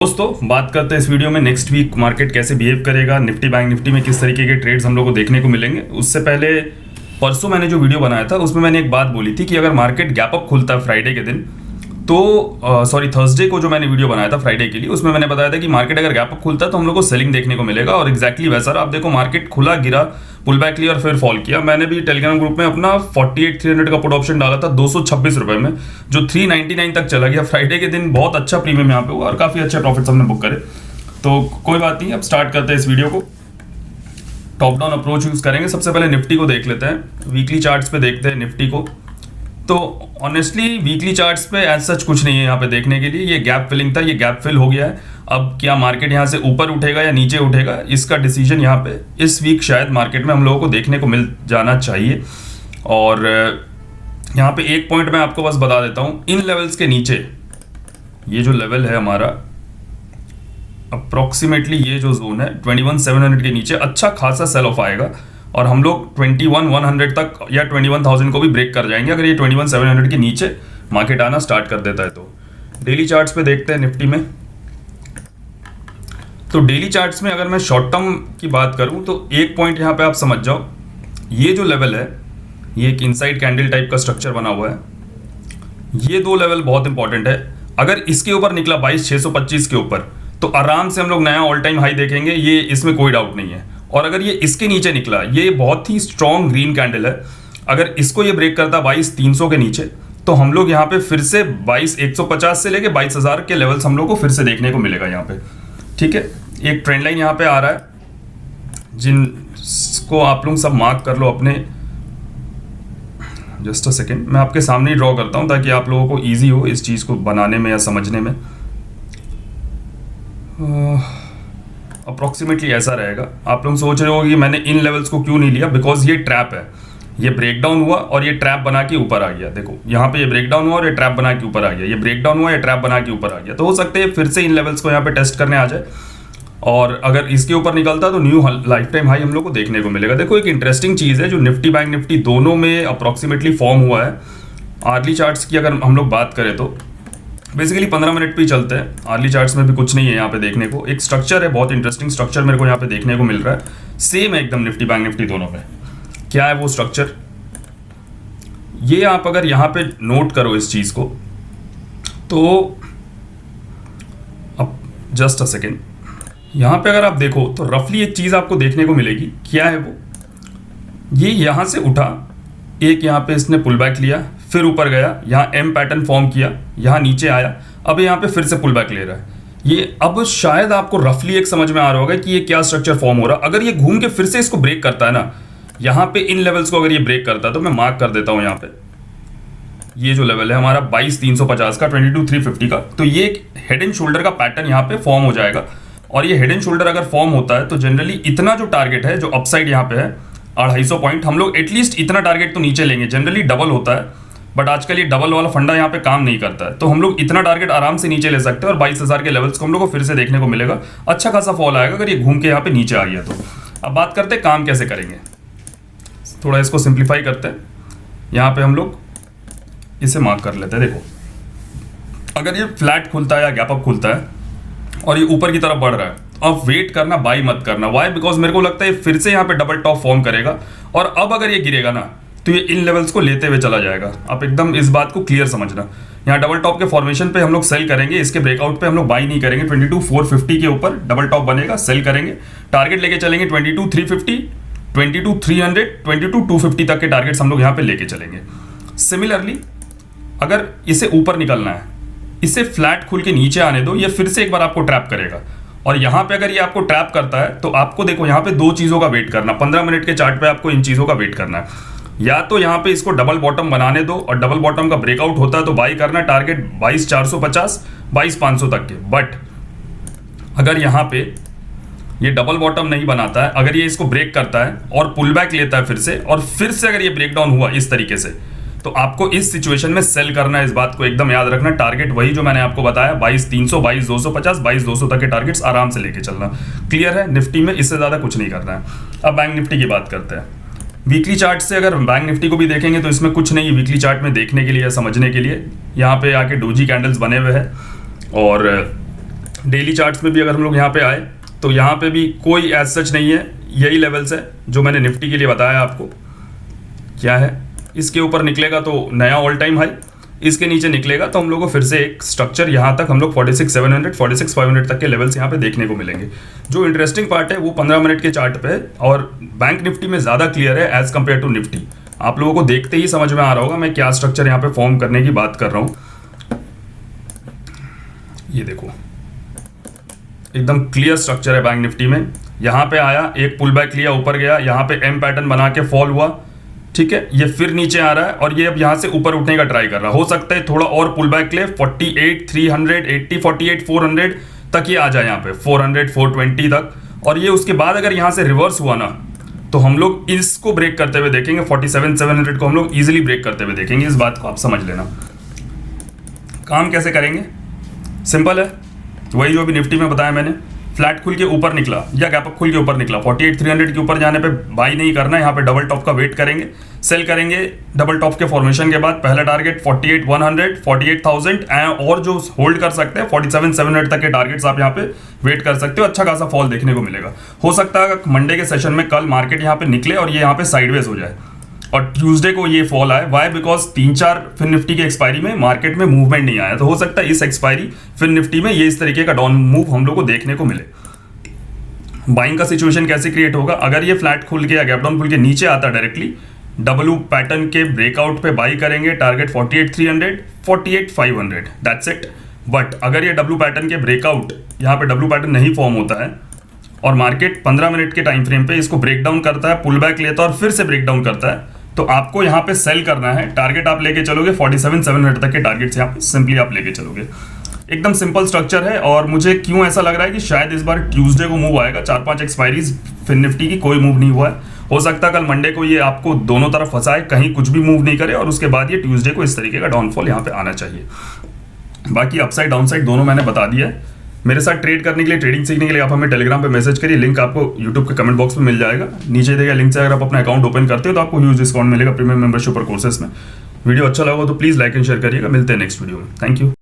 दोस्तों बात करते हैं इस वीडियो में नेक्स्ट वीक मार्केट कैसे बिहेव करेगा, निफ्टी बैंक निफ्टी में किस तरीके के ट्रेड्स हम लोग को देखने को मिलेंगे। उससे पहले परसों मैंने जो वीडियो बनाया था उसमें मैंने एक बात बोली थी कि अगर मार्केट गैप अप खुलता है फ्राइडे के दिन तो थर्सडे को जो मैंने वीडियो बनाया था फ्राइडे के लिए, उसमें मैंने बताया था कि मार्केट अगर गैप अप खुलता है तो हम लोग को सेलिंग देखने को मिलेगा। और एक्जैक्टली वैसा आप देखो, मार्केट खुला, गिरा, पुल बैक लिया और फिर फॉल किया। मैंने भी टेलीग्राम ग्रुप में अपना 48,300 का पुट ऑप्शन डाला था 226 रुपए में, जो 399 तक चला गया। फ्राइडे के दिन बहुत अच्छा प्रीमियम यहाँ पे हुआ और काफ़ी अच्छे प्रॉफिट्स हमने बुक करे। तो कोई बात नहीं, अब स्टार्ट करते हैं इस वीडियो को। टॉप डाउन अप्रोच यूज़ करेंगे। सबसे पहले निफ्टी को देख लेते हैं, वीकली चार्ट्स पे देखते हैं निफ्टी को। तो ऑनेस्टली वीकली चार्ट्स पे एज सच कुछ नहीं है यहाँ पे देखने के लिए। ये गैप फिलिंग था, ये गैप फिल हो गया है। अब क्या मार्केट यहाँ से ऊपर उठेगा या नीचे उठेगा, इसका डिसीजन यहाँ पे इस वीक शायद मार्केट में हम लोगों को देखने को मिल जाना चाहिए। और यहाँ पे एक पॉइंट मैं आपको बस बता देता हूँ, इन लेवल्स के नीचे ये जो लेवल है हमारा अप्रोक्सीमेटली, ये जो जोन है 21,700 के नीचे अच्छा खासा सेल ऑफ आएगा और हम लोग 21,100 तक या 21,000 को भी ब्रेक कर जाएंगे अगर ये 21,700 के नीचे मार्केट आना स्टार्ट कर देता है। तो डेली चार्ट्स पे देखते हैं निफ्टी में। तो डेली चार्ट्स में अगर मैं शॉर्ट टर्म की बात करूं तो एक पॉइंट यहाँ पे आप समझ जाओ, ये जो लेवल है ये एक इनसाइड कैंडल टाइप का स्ट्रक्चर बना हुआ है। ये दो लेवल बहुत इंपॉर्टेंट है। अगर इसके ऊपर निकला 22,625 के ऊपर तो आराम से हम लोग नया ऑल टाइम हाई देखेंगे, ये इसमें कोई डाउट नहीं है। और अगर ये इसके नीचे निकला, ये बहुत ही स्ट्रॉन्ग ग्रीन कैंडल है, अगर इसको ये ब्रेक करता 22,300 के नीचे तो हम लोग यहाँ पे फिर से 22,150 से लेके 22,000 के लेवल्स हम लोग को फिर से देखने को मिलेगा यहाँ पे। ठीक है, एक ट्रेंड लाइन यहाँ पे आ रहा है जिनको आप लोग सब मार्क कर लो अपने। जस्ट अ सेकेंड, मैं आपके सामने ही ड्रॉ करता हूँ ताकि आप लोगों को ईजी हो इस चीज़ को बनाने में या समझने में। अप्रॉक्सीमेटली ऐसा रहेगा। आप लोग सोच रहे हो कि मैंने इन लेवल्स को क्यों नहीं लिया, बिकॉज ये ट्रैप है। ये ब्रेकडाउन हुआ और ये ट्रैप बना के ऊपर आ गया। देखो यहाँ पे ये ब्रेकडाउन हुआ और ये ट्रैप बना के ऊपर आ गया, ये ब्रेकडाउन हुआ, ये ट्रैप बना के ऊपर आ गया। तो हो सकता है फिर से इन लेवल्स को यहाँ पे टेस्ट करने आ जाए और अगर इसके ऊपर निकलता तो न्यू लाइफ टाइम हाई हम लोग को देखने को मिलेगा। देखो एक इंटरेस्टिंग चीज़ है जो निफ्टी बैंक निफ्टी दोनों में अप्रॉक्सीमेटली फॉर्म हुआ है। आर्ली चार्ट्स की अगर हम लोग बात करें तो बेसिकली 15 मिनट पे ही चलते हैं। आर्ली चार्ट्स में भी कुछ नहीं है यहाँ पे देखने को। एक स्ट्रक्चर है, बहुत इंटरेस्टिंग स्ट्रक्चर मेरे को यहाँ पे देखने को मिल रहा है। सेम है एकदम निफ्टी बैंक निफ्टी दोनों में। क्या है वो स्ट्रक्चर, ये आप अगर यहाँ पे नोट करो इस चीज़ को तो अब जस्ट अ सेकेंड, यहाँ पे अगर आप देखो तो रफली एक चीज़ आपको देखने को मिलेगी। क्या है वो, ये यहाँ से उठा, एक यहाँ पे इसने पुल बैक लिया, फिर ऊपर गया, यहाँ एम पैटर्न फॉर्म किया, यहाँ नीचे आया, अब यहाँ पे फिर से पुल बैक ले रहा है। ये अब शायद आपको रफली एक समझ में आ रहा होगा कि ये क्या स्ट्रक्चर फॉर्म हो रहा है। अगर ये घूम के फिर से इसको ब्रेक करता है ना, यहाँ पे इन लेवल्स को अगर ये ब्रेक करता है तो मैं मार्क कर देता हूँ यहाँ पे, ये जो लेवल है हमारा 22,350 का, 22,350 का, तो ये एक हेड एंड शोल्डर का पैटर्न यहाँ पे फॉर्म हो जाएगा। और ये हेड एंड शोल्डर अगर फॉर्म होता है तो जनरली इतना जो टारगेट है, जो अपसाइड यहाँ पे है 250 पॉइंट, हम लोग एटलीस्ट इतना टारगेट तो नीचे लेंगे। जनरली डबल होता है बट आजकल ये डबल वाला फंडा यहाँ पे काम नहीं करता है, तो हम लोग इतना टारगेट आराम से नीचे ले सकते हैं और 22,000 के लेवल्स को हम लोग को फिर से देखने को मिलेगा। अच्छा खासा फॉल आएगा अगर ये घूम के यहाँ पे नीचे आ गया तो। अब बात करते हैं काम कैसे करेंगे, थोड़ा इसको सिंप्लीफाई करते हैं। यहाँ पे हम लोग इसे मार्क कर लेते हैं। देखो अगर ये फ्लैट खुलता है या गैप अप खुलता है और ये ऊपर की तरफ बढ़ रहा है, अब वेट करना, बाई मत करना। वाई, बिकॉज मेरे को लगता है फिर से यहाँ पे डबल टॉप फॉर्म करेगा और अब अगर ये गिरेगा ना तो ये इन लेवल्स को लेते हुए चला जाएगा। आप एकदम इस बात को क्लियर समझना। यहाँ डबल टॉप के फॉर्मेशन पे हम लोग सेल करेंगे, इसके ब्रेकआउट पे हम लोग बाई नहीं करेंगे। 22,450 के ऊपर डबल टॉप बनेगा, सेल करेंगे, टारगेट लेके चलेंगे 22,350, 22,300, 22,250 तक के टारगेट्स हम लोग यहाँ पे लेके चलेंगे। सिमिलरली अगर इसे ऊपर निकलना है, इसे फ्लैट खुल के नीचे आने दो, ये फिर से एक बार आपको ट्रैप करेगा। और यहाँ पे अगर ये आपको ट्रैप करता है तो आपको देखो यहाँ पे दो चीज़ों का वेट करना। 15 मिनट के चार्ट पे आपको इन चीज़ों का वेट करना है। या तो यहाँ पे इसको डबल बॉटम बनाने दो और डबल बॉटम का ब्रेकआउट होता है तो बाई करना, टारगेट 22,450, 22,500 तक के। बट अगर यहाँ पे ये डबल बॉटम नहीं बनाता है, अगर ये इसको ब्रेक करता है और पुल बैक लेता है फिर से, और फिर से अगर ये ब्रेकडाउन हुआ इस तरीके से, तो आपको इस सिचुएशन में सेल करना है। इस बात को एकदम याद रखना। टारगेट वही जो मैंने आपको बताया, 22,300, 22,250, 22,200 तक के टारगेट्स आराम से लेके चलना। क्लियर है, निफ्टी में इससे ज़्यादा कुछ नहीं करना है। अब बैंक निफ्टी की बात करते हैं। वीकली चार्ट से अगर बैंक निफ्टी को भी देखेंगे तो इसमें कुछ नहीं है वीकली चार्ट में देखने के लिए या समझने के लिए। यहाँ पे आके डोजी कैंडल्स बने हुए हैं और डेली चार्ट्स में भी अगर हम लोग यहाँ पे आए तो यहाँ पे भी कोई एज सच नहीं है, यही लेवल्स है जो मैंने निफ्टी के लिए बताया आपको। क्या है, इसके ऊपर निकलेगा तो नया ऑल टाइम हाई, इसके नीचे निकलेगा तो हम लोग को फिर से एक स्ट्रक्चर यहाँ तक हम लोग 46,700 46,500 तक के लेवल्स यहाँ पे देखने को मिलेंगे। जो इंटरेस्टिंग पार्ट है वो 15 मिनट के चार्ट पे है और बैंक निफ्टी में ज़्यादा क्लियर है एज कम्पेयर टू निफ्टी। आप लोगों को देखते ही समझ में आ रहा होगा मैं क्या स्ट्रक्चर यहाँ पे फॉर्म करने की बात कर रहा हूँ। ये देखो एकदम क्लियर स्ट्रक्चर है बैंक निफ्टी में। यहाँ पे आया, एक पुल बैक लिया, ऊपर गया, यहाँ पे एम पैटर्न बना के फॉल हुआ, ठीक है, ये फिर नीचे आ रहा है और ये अब यहाँ से ऊपर उठने का ट्राई कर रहा है। हो सकता है थोड़ा और पुल बैक ले 48,300 80 48,400 तक ये आ जाए, यहाँ पे 400 420 तक, और ये उसके बाद अगर यहाँ से रिवर्स हुआ ना तो हम लोग इसको ब्रेक करते हुए देखेंगे। 47,700 को हम लोग इजीली ब्रेक करते हुए देखेंगे। इस बात को आप समझ लेना। काम कैसे करेंगे, सिंपल है, वही जो अभी निफ्टी में बताया मैंने। फ्लैट खुल के ऊपर निकला या गैप अप खुल के ऊपर निकला, 48,300 के ऊपर जाने पे बाई नहीं करना है, यहाँ पे डबल टॉप का वेट करेंगे, सेल करेंगे डबल टॉप के फॉर्मेशन के बाद। पहला टारगेट 48,100 48,000 और जो होल्ड कर सकते हैं 47,700 तक के टारगेट्स आप यहाँ पे वेट कर सकते हो। अच्छा खासा फॉल देखने को मिलेगा। हो सकता है मंडे के सेशन में कल मार्केट यहाँ पे निकले और ये यहाँ पे साइडवेज हो जाए और ट्यूसडे को ये फॉल आए। वाई, बिकॉज 3-4 फिन निफ्टी के एक्सपायरी में मार्केट में मूवमेंट नहीं आया, तो हो सकता है इस एक्सपायरी फिन निफ्टी में ये इस तरीके का डाउन मूव हम लोग को देखने को मिले। बाइंग का सिचुएशन कैसे क्रिएट होगा, अगर ये फ्लैट खुल के या गैप डाउन खुल के नीचे आता डायरेक्टली, डब्ल्यू पैटर्न के ब्रेकआउट पे बाई करेंगे, टारगेट 48,300 48,500, दैट्स इट। बट अगर ये डब्ल्यू पैटर्न के ब्रेकआउट, यहाँ पे डब्ल्यू पैटर्न नहीं फॉर्म होता है और मार्केट 15 मिनट के टाइम फ्रेम पे इसको ब्रेक डाउन करता है, पुल बैक लेता है और फिर से ब्रेक डाउन करता है, तो आपको यहाँ पे सेल करना है। टारगेट आप लेके चलोगे 47,700 तक के टारगेट्स यहाँ पे सिंपली आप लेके चलोगे। एकदम सिंपल स्ट्रक्चर है और मुझे क्यों ऐसा लग रहा है कि शायद इस बार ट्यूसडे को मूव आएगा। 4-5 एक्सपायरीज फिन निफ्टी की, कोई मूव नहीं हुआ है। हो सकता है कल मंडे को ये आपको दोनों तरफ फंसाए, कहीं कुछ भी मूव नहीं करे और उसके बाद ये ट्यूसडे को इस तरीके का डाउनफॉल यहाँ पे आना चाहिए। बाकी अपसाइड डाउनसाइड दोनों मैंने बता दिया है। मेरे साथ ट्रेड करने के लिए, ट्रेडिंग सीखने के लिए आप हमें टेलीग्राम पे मैसेज करिए, लिंक आपको यूट्यूब के कमेंट बॉक्स में मिल जाएगा। नीचे दिए गए लिंक से अगर आप अपना अकाउंट ओपन करते हो तो आपको ह्यूज डिस्काउंट मिलेगा प्रीमियम मेंबरशिप और कोर्सेज में। वीडियो अच्छा लगा तो प्लीज़ लाइक एंड शेयर करिएगा। मिलते हैं नेक्स्ट वीडियो में। Thank you.